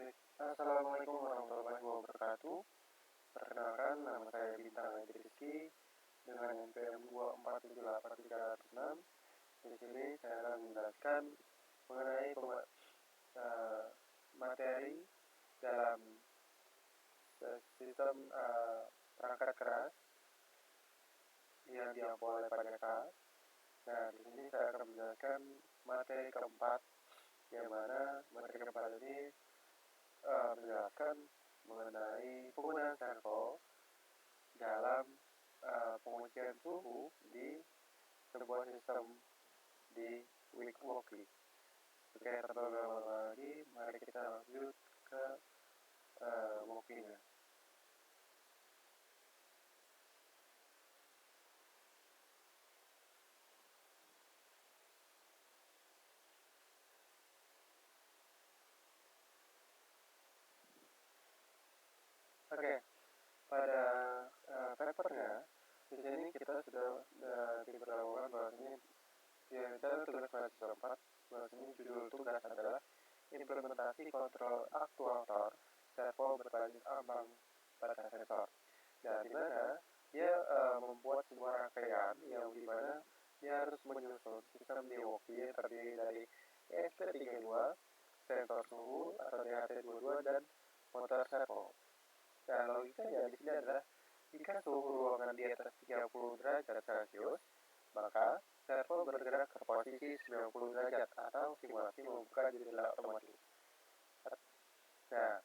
Baik, Assalamualaikum warahmatullahi wabarakatuh. Perkenalkan, nama saya Bintang Edi Rizky dengan NPM 2478306. Di sini saya akan menjelaskan mengenai materi dalam sistem perangkat keras yang diampu oleh Pak Jaka. Nah, di sini saya akan menjelaskan materi keempat, yang mana materi keempat ini menjelaskan mengenai penggunaan servo dalam pengujian suhu di sebuah sistem di Wiki. Oke, tanpa berlama-lama lagi, mari kita lanjut ke Wikinya. Oke, pada papernya di sini kita sudah diberitahukan bahwa ini dalam tugas mahasiswa 4, bahwa ini judul tugas adalah implementasi kontrol aktuator servo berbasis ambang batas sensor. Nah, di mana dia membuat sebuah rangkaian yang dimana dia harus menyusun sistem DOP yang terdiri dari ESP32, sensor suhu atau DHT22, dan motor servo. Nah, logikanya di sini adalah jika suhu ruangan di atas 30 derajat Celcius, maka servo bergerak ke posisi 90 derajat atau simulasi membuka jendela otomatis. Nah,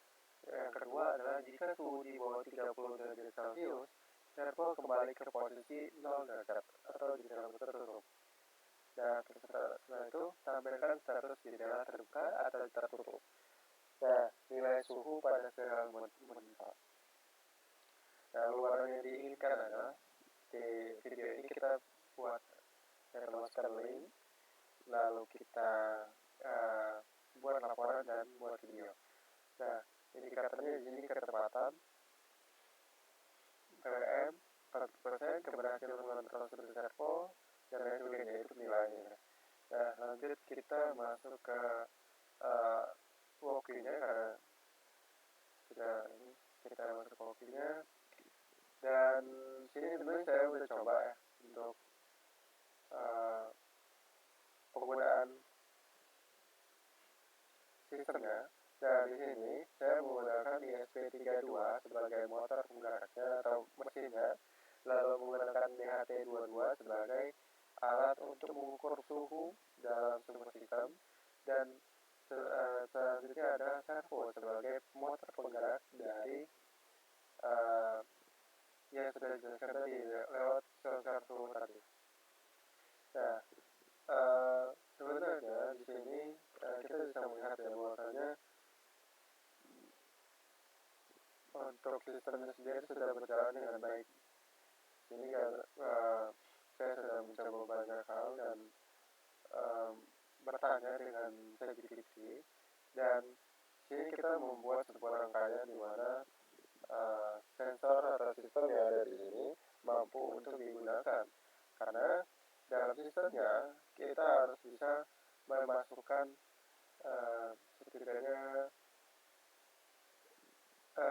yang kedua adalah jika suhu di bawah 30 derajat Celcius, servo kembali ke posisi 0 derajat atau jendela tertutup. Nah, setelah itu tampilkan status jendela terbuka atau tertutup. Nah, nilai suhu pada segala meningkat. Nah, luaran yang diinginkan adalah di video ini kita buat memasukkan link, lalu kita buat laporan dan buat video. Nah, indikatornya di sini kecepatan PWM 40%, keberhasilan mengontrol sudut servo, dan lain sebagainya, itu nilainya. Nah, lanjut kita masuk ke walkthrough-nya, karena sudah ini kita masuk ke walkthrough-nya. Dan sini sebenarnya saya udah coba ya untuk penggunaan sistemnya. Nah, di sini saya menggunakan ESP32 sebagai motor penggeraknya atau mesinnya, lalu menggunakan DHT22 sebagai alat untuk mengukur suhu dalam sebuah sistem, dan selanjutnya ada servo sebagai motor penggerak dari yang sudah dijelaskan tadi lewat sensor suhu tadi. Nah, sebenarnya di sini kita bisa melihat ya bahwasanya untuk sistemnya sendiri sudah berjalan dengan baik. Ini kan saya sudah mencoba banyak hal dan bertanya dengan ChatGPT, dan sini kita membuat sebuah rangkaian di mana sensor atau sistem yang ada di sini mampu untuk digunakan, karena dalam sistemnya kita harus bisa memasukkan setidaknya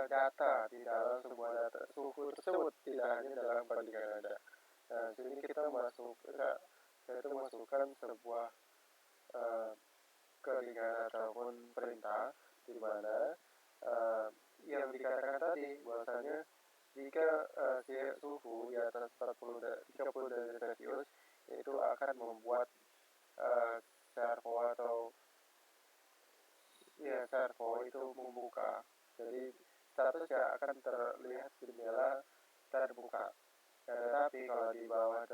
data di dalam sebuah data suhu tersebut, tidak hanya dalam bandingan Anda. Nah, sini kita masukkan sebuah keringan ataupun perintah di mana yang dikatakan tadi bahwasanya jika suhu di atas 30 derajat Celcius itu akan membuat servo itu membuka. Jadi statusnya akan terlihat jendela terbuka. Tetapi kalau di bawah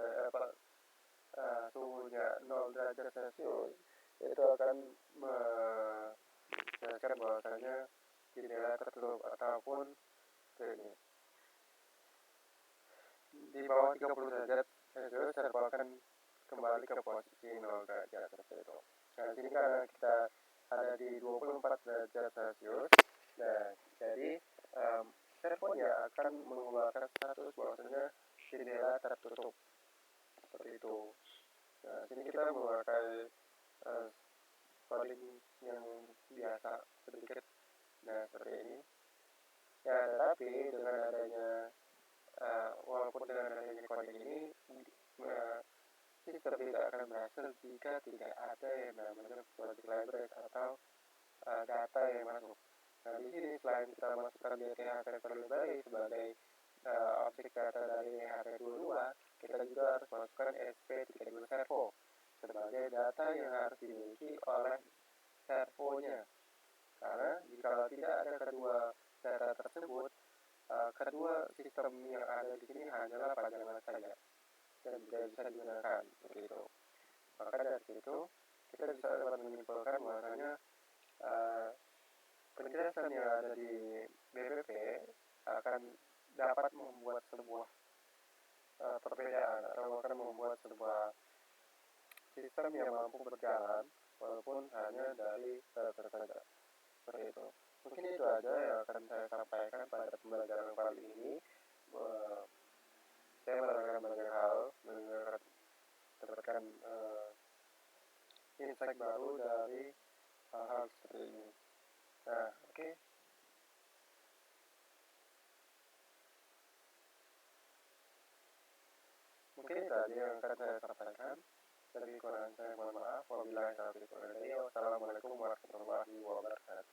suhunya 0 derajat Celcius itu akan menjelaskan bahwasanya jendela tertutup ataupun ini. Di bawah 30 derajat Celcius servo akan kembali ke posisi 0 derajat seperti itu. Nah, sini karena kita ada di 24 derajat Celcius, nah jadi servonya akan mengeluarkan status bahwasanya jendela tertutup seperti itu. Nah, sini kita memakai coding yang biasa sedikit, Nah, seperti ini. Ya, tetapi dengan adanya walaupun dengan adanya coding ini, sistem tidak akan berhasil jika tidak ada yang namanya logic libraries atau data yang masuk. Nah, di sini selain kita masukkan DTH character library sebagai objek data dari HP22, kita juga harus masukkan SP32 servo sebagai data yang harus dimiliki oleh servonya. Karena jika tidak ada kedua data tersebut, kedua sistem yang ada di sini hanyalah pajangan saja dan tidak bisa digunakan begitu. Maka dari situ kita bisa dapat menyimpulkan bahwasanya penjelasan yang ada di BPP akan dapat membuat sebuah perbedaan atau akan membuat sebuah sistem yang mampu berjalan walaupun hanya dari data saja. Seperti itu. Mungkin itu aja yang akan saya sampaikan pada pembelajaran kali ini. Saya mendapatkan banyak hal, mendapatkan insight baru dari hal-hal seperti ini. Nah, oke. Mungkin itu aja yang akan saya sampaikan. Lebih kurang saya mohon maaf. Wabillahi taufiq wal hidayah. Wassalamualaikum warahmatullahi wabarakatuh.